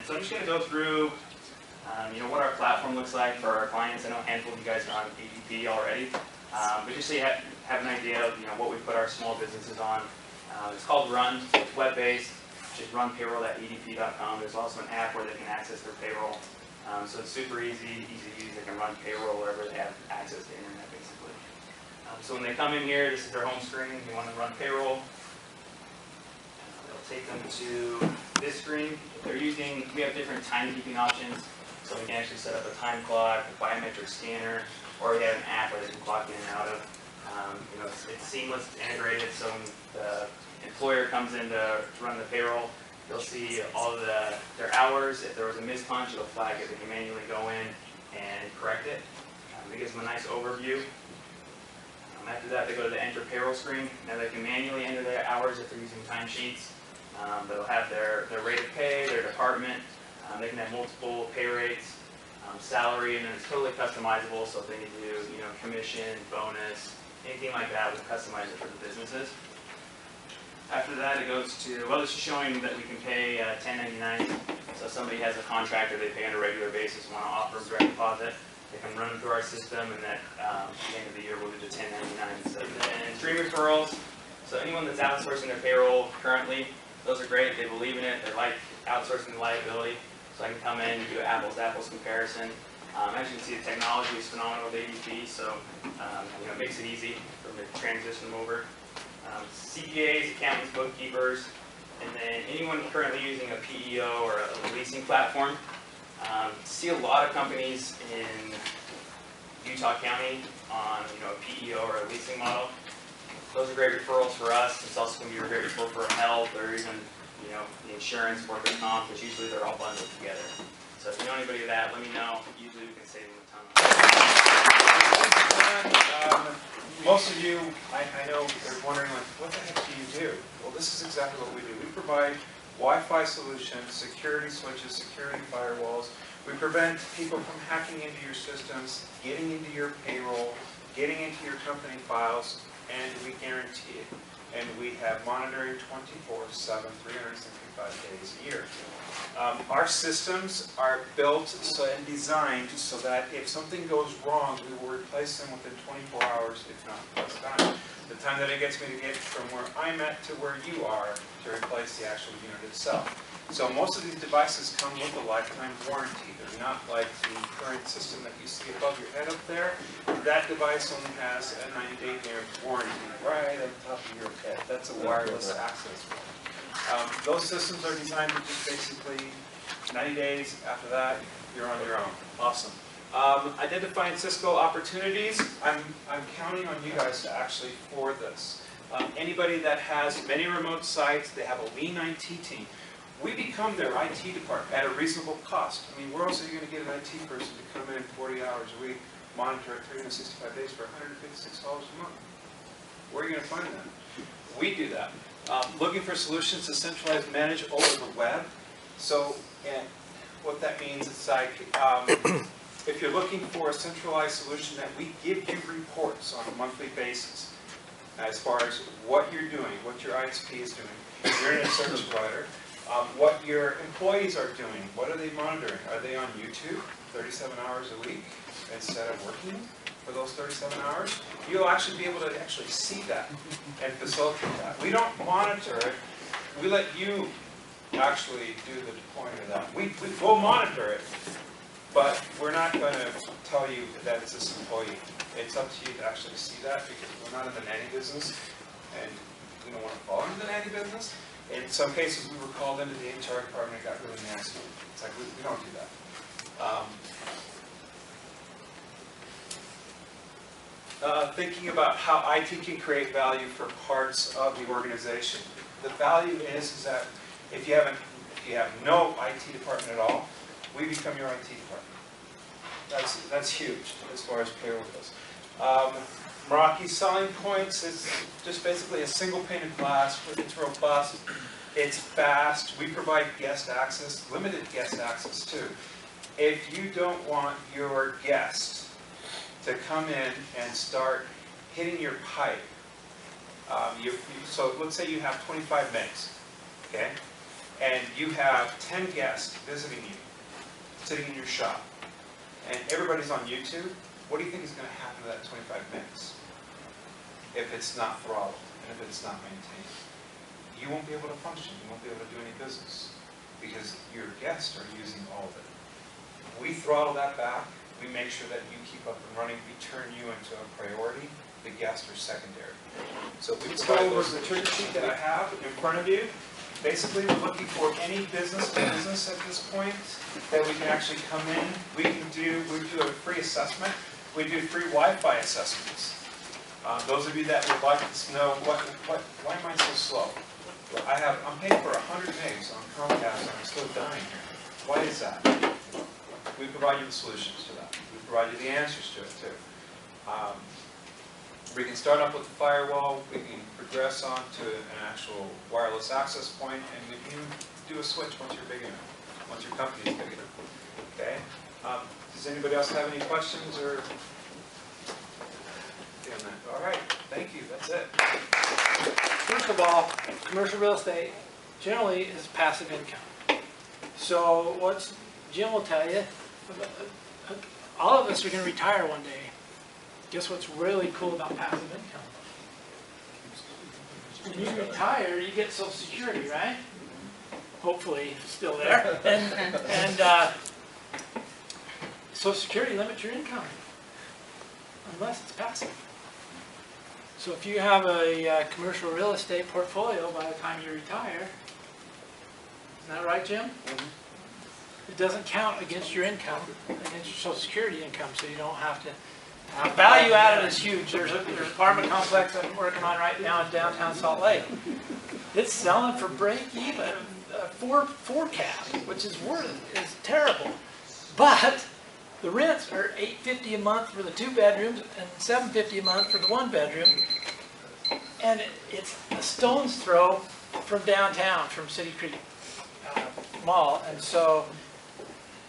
So I'm just going to go through what our platform looks like for our clients. I know a handful of you guys are on ADP already, but just so you have an idea of what we put our small businesses on. It's called Run. It's web-based. Just runpayroll.adp.com. There's also an app where they can access their payroll. So it's super easy to use. They can run payroll wherever they have access to the internet, basically. So when they come in here, this is their home screen. You want to run payroll. They'll take them to this screen. If they're using, we have different timekeeping options. So we can actually set up a time clock, a biometric scanner, or we have an app where they can clock in and out of. It's seamless, integrated, so when the employer comes in to run the payroll, they'll see all of their hours. If there was a mispunch, it'll flag it. They can manually go in and correct it. It gives them a nice overview. After that, they go to the enter payroll screen. Now they can manually enter their hours if they're using timesheets. They'll have their rate of pay, their department. They can have multiple pay rates, salary, and then it's totally customizable. So if they need to do commission, bonus, anything like that, we customize it for the businesses. After that, it goes to, well, this is showing that we can pay 1099. So if somebody has a contractor they pay on a regular basis, want to offer them direct deposit, they can run them through our system, and that at the end of the year we'll do the 1099 instead. And stream referrals. So anyone that's outsourcing their payroll currently, those are great. They believe in it. They like outsourcing the liability. So I can come in and do an apples-to-apples comparison. As you can see, the technology is phenomenal with ADP, so it makes it easy for them to transition them over. CPAs, accountants, bookkeepers, and then anyone currently using a PEO or a leasing platform. See a lot of companies in Utah County on a PEO or a leasing model. Those are great referrals for us. It's also going to be a great referral for health or even the insurance, workers' comp, because usually they're all bundled together. So if you know anybody of that, let me know. Usually we can save them a ton. Most of you, I know, are wondering, what the heck do you do? Well, this is exactly what we do. We provide Wi-Fi solutions, security switches, security firewalls. We prevent people from hacking into your systems, getting into your payroll, getting into your company files, and we guarantee it. And we have monitoring 24/7, 365 days a year. Our systems are built and designed so that if something goes wrong, we will replace them within 24 hours, if not less time. The time that it gets me to get from where I'm at to where you are to replace the actual unit itself. So most of these devices come with a lifetime warranty. They're not like the current system that you see above your head up there. That device only has a 90-day warranty right on top of your head. That's a wireless access point. Those systems are designed for just basically 90 days. After that, you're on your own. Awesome. Identifying Cisco opportunities. I'm counting on you guys to actually forward this. Anybody that has many remote sites, they have a lean IT team. We become their IT department at a reasonable cost. I mean, where else are you going to get an IT person to come in 40 hours a week, monitor it 365 days for $156 a month? Where are you going to find that? We do that. Looking for solutions to centralize, manage over the web. So, what that means is like, if you're looking for a centralized solution that we give you reports on a monthly basis as far as what you're doing, what your ISP is doing, your internet service provider, what your employees are doing, what are they monitoring? Are they on YouTube 37 hours a week instead of working for those 37 hours? You'll actually be able to actually see that and facilitate that. We don't monitor it. We let you actually do the deployment of that. We'll monitor it, but we're not going to tell you that it's this employee. It's up to you to actually see that because we're not in the nanny business, and we don't want to fall into the nanny business. In some cases, we were called into the HR department and got really nasty. It's like, we don't do that. Thinking about how IT can create value for parts of the organization. The value is that if you have no IT department at all, we become your IT department. That's huge as far as payroll goes. Meraki's selling points is just basically a single pane of glass. It's robust. It's fast. We provide guest access, limited guest access too. If you don't want your guest to come in and start hitting your pipe, so let's say you have 25 minutes, okay? and you have 10 guests visiting you, sitting in your shop, and everybody's on YouTube, what do you think is going to happen to that 25 minutes if it's not throttled and if it's not maintained? You won't be able to function. You won't be able to do any business because your guests are using all of it. We throttle that back. We make sure that you keep up and running. We turn you into a priority. The guests are secondary. So we Let's go over the trigger sheet that I have in front of you. Basically, we're looking for any business to business at this point that we can actually come in. We do a free assessment. We do free Wi-Fi assessments. Those of you that would like to know why am I so slow? I'm paying for 100 megs on Comcast and I'm still dying here. Why is that? We provide you the solutions to that. We provide you the answers to it too. We can start up with the firewall, we can progress on to an actual wireless access point, and we can do a switch once you're big enough, once your company is big enough. Okay? Does anybody else have any questions or? All right, thank you, that's it. First of all, commercial real estate generally is passive income. So what Jim will tell you, all of us are going to retire one day. Guess what's really cool about passive income? When you retire, you get Social Security, right? Hopefully, it's still there. And Social Security limits your income, unless it's passive. So if you have a commercial real estate portfolio by the time you retire, isn't that right, Jim? Mm-hmm. It doesn't count against your income, against your Social Security income, so you don't have to. Value added is huge. There's an apartment complex I'm working on right now in downtown Salt Lake. It's selling for break even, four cap, which is terrible. But the rents are $850 a month for the 2 bedrooms and $750 a month for the 1 bedroom. And it's a stone's throw from downtown, from City Creek Mall. And so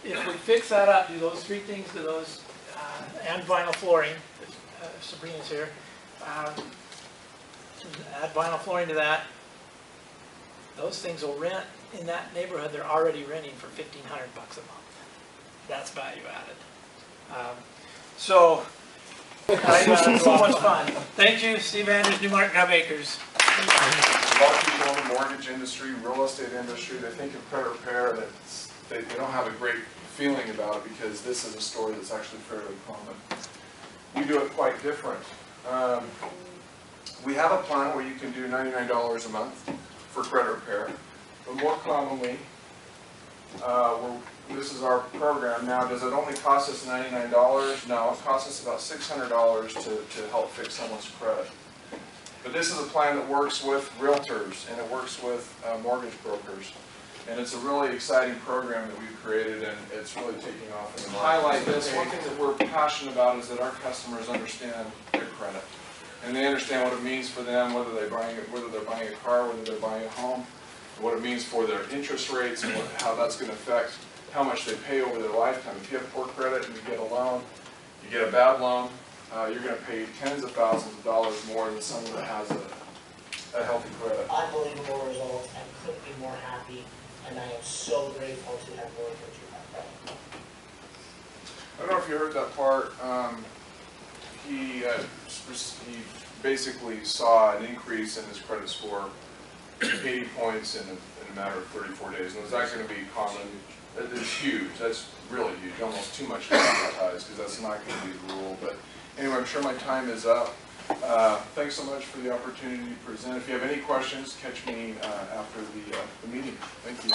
if we fix that up, do those 3 things to those, and vinyl flooring, Sabrina's here, add vinyl flooring to that, those things will rent in that neighborhood they're already renting for $1,500 a month. That's value added. So much fun. Thank you, Steve Andrews, Newmarket Grub Acres. A lot of people in the mortgage industry, real estate industry, they think of credit repair, that they don't have a great feeling about it because this is a story that's actually fairly common. We do it quite different. We have a plan where you can do $99 a month for credit repair, but more commonly, this is our program now. Does it only cost us $99? No, it costs us about $600 to help fix someone's credit. But this is a plan that works with realtors and it works with mortgage brokers. And it's a really exciting program that we've created, and it's really taking off in the market. Highlight this, one thing that we're passionate about is that our customers understand their credit. And they understand what it means for them, whether they're buying a car, whether they're buying a home, what it means for their interest rates, and how that's going to affect how much they pay over their lifetime. If you have poor credit and you get a loan, you get a bad loan, you're going to pay tens of thousands of dollars more than someone that has a healthy credit. Unbelievable results. I couldn't be more happy. And I am so grateful to have worked with you. I don't know if you heard that part. He basically saw an increase in his credit score, 80 points in a matter of 34 days. And is that going to be common? It's huge. That's really huge. Almost too much to advertise because that's not going to be the rule. But anyway, I'm sure my time is up. Thanks so much for the opportunity to present. If you have any questions, catch me after the meeting. Thank you.